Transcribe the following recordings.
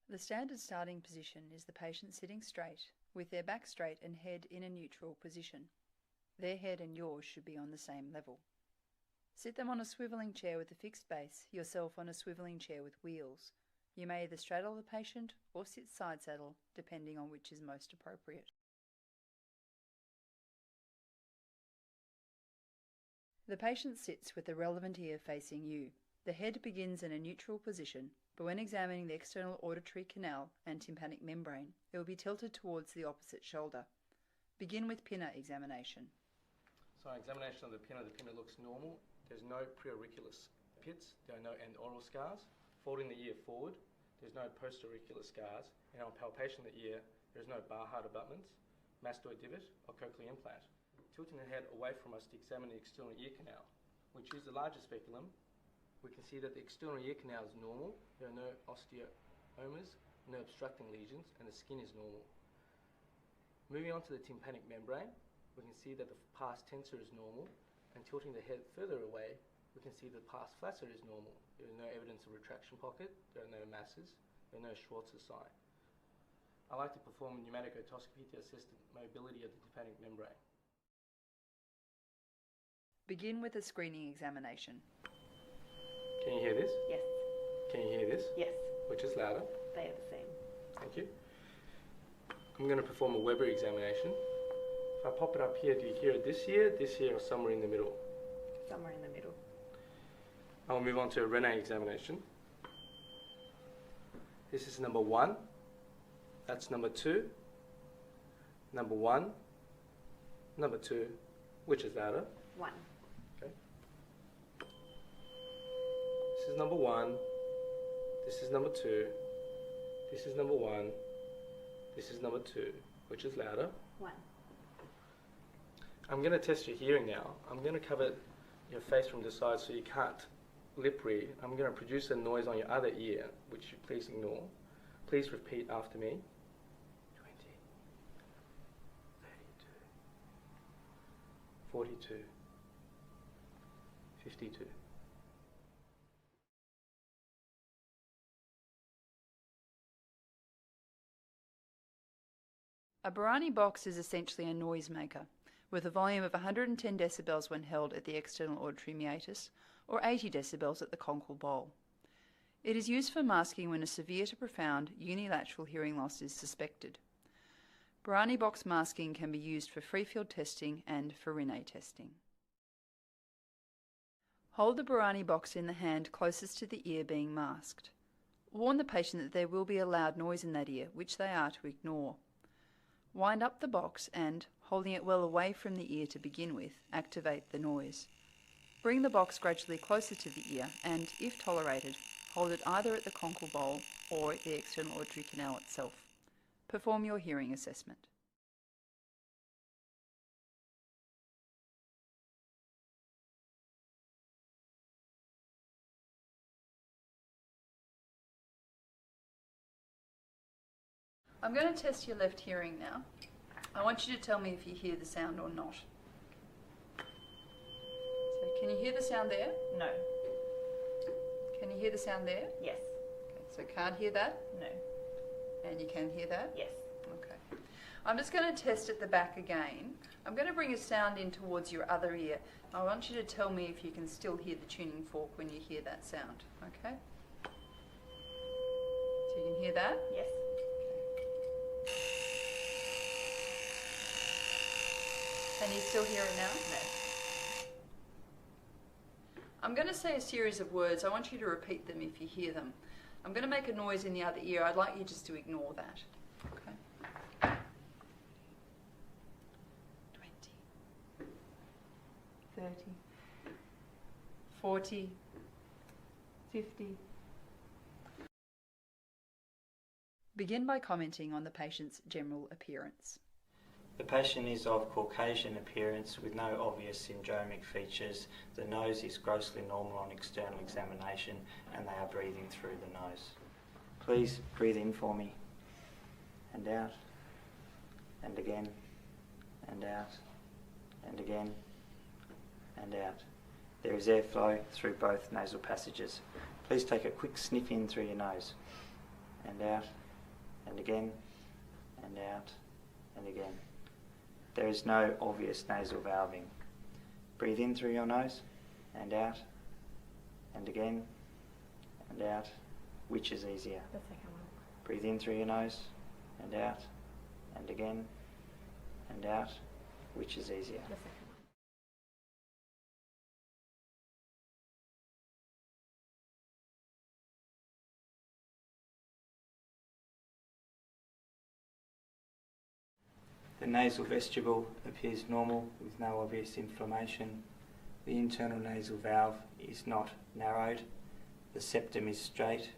The standard starting position is the patient sitting straight, with their back straight and head in a neutral position. Their head and yours should be on the same level. Sit them on a swivelling chair with a fixed base, yourself on a swivelling chair with wheels. You may either straddle the patient or sit side saddle, depending on which is most appropriate. The patient sits with the relevant ear facing you. The head begins in a neutral position, but when examining the external auditory canal and tympanic membrane, it will be tilted towards the opposite shoulder. Begin with pinna examination. So examination of the pinna looks normal. There's no preauricular pits, there are no end-oral scars. Folding the ear forward, there's no post-auricular scars. And on palpation of the ear, there's no Barhart abutments, mastoid divot, or cochlear implant. Tilting the head away from us to examine the external ear canal. We choose the larger speculum. We can see that the external ear canal is normal. There are no osteomas, no obstructing lesions, and the skin is normal. Moving on to the tympanic membrane, we can see that the pars tensor is normal, and tilting the head further away, we can see the pars flaccid is normal. There is no evidence of retraction pocket, there are no masses, there are no Schwarz's sign. I like to perform a pneumatic otoscopy to assess the mobility of the tympanic membrane. Begin with a screening examination. Can you hear this? Yes. Can you hear this? Yes. Which is louder? They are the same. Thank you. I'm going to perform a Weber examination. If I pop it up here, do you hear it this ear, or somewhere in the middle? Somewhere in the middle. I'll move on to a Rene examination. This is number 1. That's number 2. Number 1. Number 2. Which is louder? 1. Okay. This is number 1. This is number 2. This is number 1. This is number 2. Which is louder? 1. I'm going to test your hearing now. I'm going to cover your face from the side so you can't lip read. I'm going to produce a noise on your other ear, which you please ignore. Please repeat after me. 20, 32, 42, 52. A Barani box is essentially a noisemaker, with a volume of 110 decibels when held at the external auditory meatus, or 80 decibels at the conchal bowl. It is used for masking when a severe to profound unilateral hearing loss is suspected. Barani box masking can be used for free field testing and for Rene testing. Hold the Barani box in the hand closest to the ear being masked. Warn the patient that there will be a loud noise in that ear, which they are to ignore. Wind up the box and, holding it well away from the ear to begin with, activate the noise. Bring the box gradually closer to the ear and, if tolerated, hold it either at the conchal bowl or at the external auditory canal itself. Perform your hearing assessment. I'm going to test your left hearing now. I want you to tell me if you hear the sound or not. So can you hear the sound there? No. Can you hear the sound there? Yes. Okay, so can't hear that? No. And you can hear that? Yes. Okay. I'm just going to test at the back again. I'm going to bring a sound in towards your other ear. I want you to tell me if you can still hear the tuning fork when you hear that sound. Okay? So you can hear that? Yes. Can you still hear it now? No. I'm going to say a series of words. I want you to repeat them if you hear them. I'm going to make a noise in the other ear. I'd like you just to ignore that. Okay. 20, 30, 40, 50. Begin by commenting on the patient's general appearance. The patient is of Caucasian appearance with no obvious syndromic features. The nose is grossly normal on external examination and they are breathing through the nose. Please breathe in for me and out and again and out and again and out. There is airflow through both nasal passages. Please take a quick sniff in through your nose and out, and again, and out, and again. There is no obvious nasal valving. Breathe in through your nose, and out, and again, and out. Which is easier? The second one. Breathe in through your nose, and out, and again, and out. Which is easier? The second one. The nasal vestibule appears normal with no obvious inflammation. The internal nasal valve is not narrowed. The septum is straight.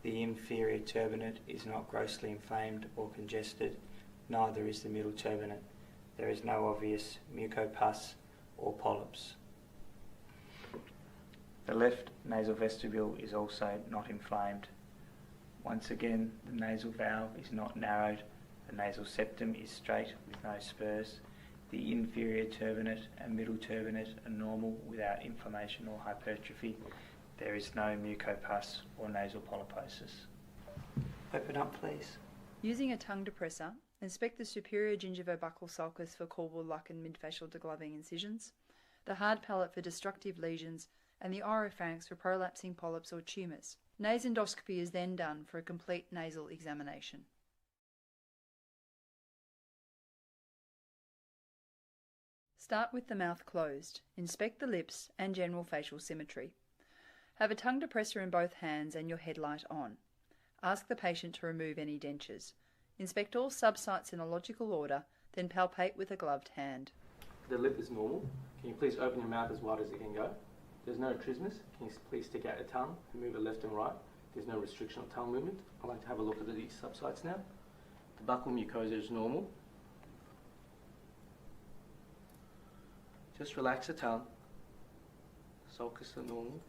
The inferior turbinate is not grossly inflamed or congested. Neither is the middle turbinate. There is no obvious mucopus or polyps. The left nasal vestibule is also not inflamed. Once again, the nasal valve is not narrowed. The nasal septum is straight with no spurs. The inferior turbinate and middle turbinate are normal without inflammation or hypertrophy. There is no mucopus or nasal polyposis. Open up, please. Using a tongue depressor, inspect the superior gingivobuccal sulcus for caudal luck and midfacial degloving incisions, the hard palate for destructive lesions, and the oropharynx for prolapsing polyps or tumours. Nasendoscopy is then done for a complete nasal examination. Start with the mouth closed. Inspect the lips and general facial symmetry. Have a tongue depressor in both hands and your headlight on. Ask the patient to remove any dentures. Inspect all subsites in a logical order, then palpate with a gloved hand. The lip is normal. Can you please open your mouth as wide as it can go? There's no trismus. Can you please stick out your tongue and move it left and right? There's no restriction of tongue movement. I'd like to have a look at these subsites now. The buccal mucosa is normal. Just relax the tongue. Sulcus are normal.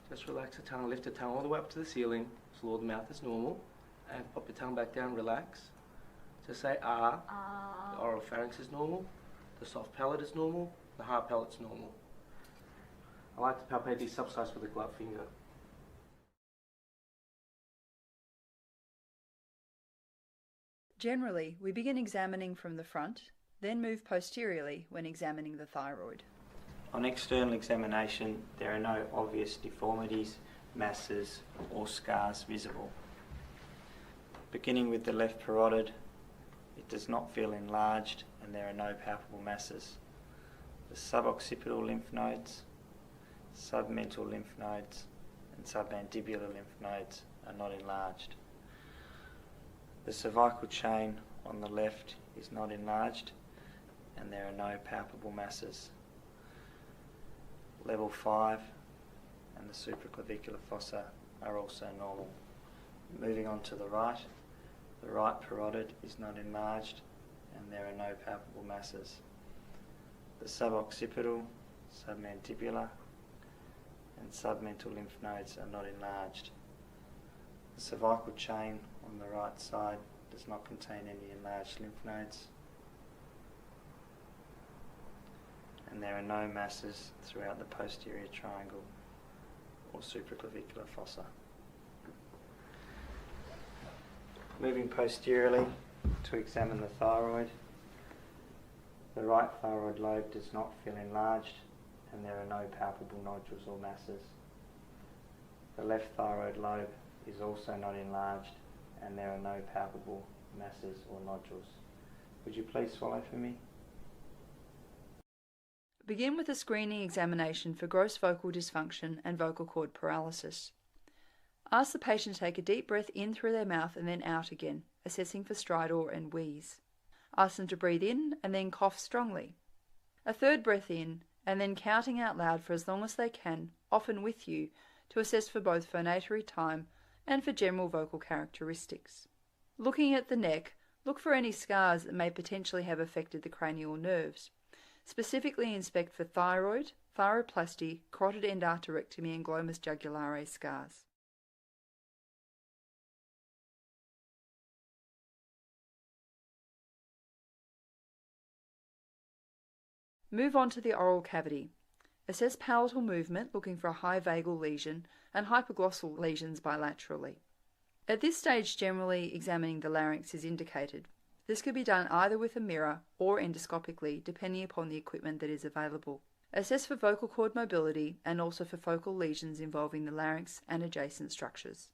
Just relax the tongue, lift the tongue all the way up to the ceiling, floor the mouth is normal, and pop your tongue back down, relax. Just say ah. The oral pharynx is normal, the soft palate is normal, the hard palate is normal. I like to palpate these subsites with a gloved finger. Generally, we begin examining from the front, then move posteriorly when examining the thyroid. On external examination, there are no obvious deformities, masses or scars visible. Beginning with the left parotid, it does not feel enlarged and there are no palpable masses. The suboccipital lymph nodes, submental lymph nodes and submandibular lymph nodes are not enlarged. The cervical chain on the left is not enlarged and there are no palpable masses. Level 5 and the supraclavicular fossa are also normal. Moving on to the right parotid is not enlarged and there are no palpable masses. The suboccipital, submandibular and submental lymph nodes are not enlarged. The cervical chain on the right side does not contain any enlarged lymph nodes and there are no masses throughout the posterior triangle or supraclavicular fossa. Moving posteriorly to examine the thyroid. The right thyroid lobe does not feel enlarged and there are no palpable nodules or masses. The left thyroid lobe is also not enlarged and there are no palpable masses or nodules. Would you please swallow for me? Begin with a screening examination for gross vocal dysfunction and vocal cord paralysis. Ask the patient to take a deep breath in through their mouth and then out again, assessing for stridor and wheeze. Ask them to breathe in and then cough strongly. A third breath in and then counting out loud for as long as they can, often with you, to assess for both phonatory time and for general vocal characteristics. Looking at the neck, look for any scars that may potentially have affected the cranial nerves. Specifically inspect for thyroid, thyroplasty, carotid endarterectomy and glomus jugulare scars. Move on to the oral cavity. Assess palatal movement, looking for a high vagal lesion and hypoglossal lesions bilaterally. At this stage, generally examining the larynx is indicated. This could be done either with a mirror or endoscopically, depending upon the equipment that is available. Assess for vocal cord mobility and also for focal lesions involving the larynx and adjacent structures.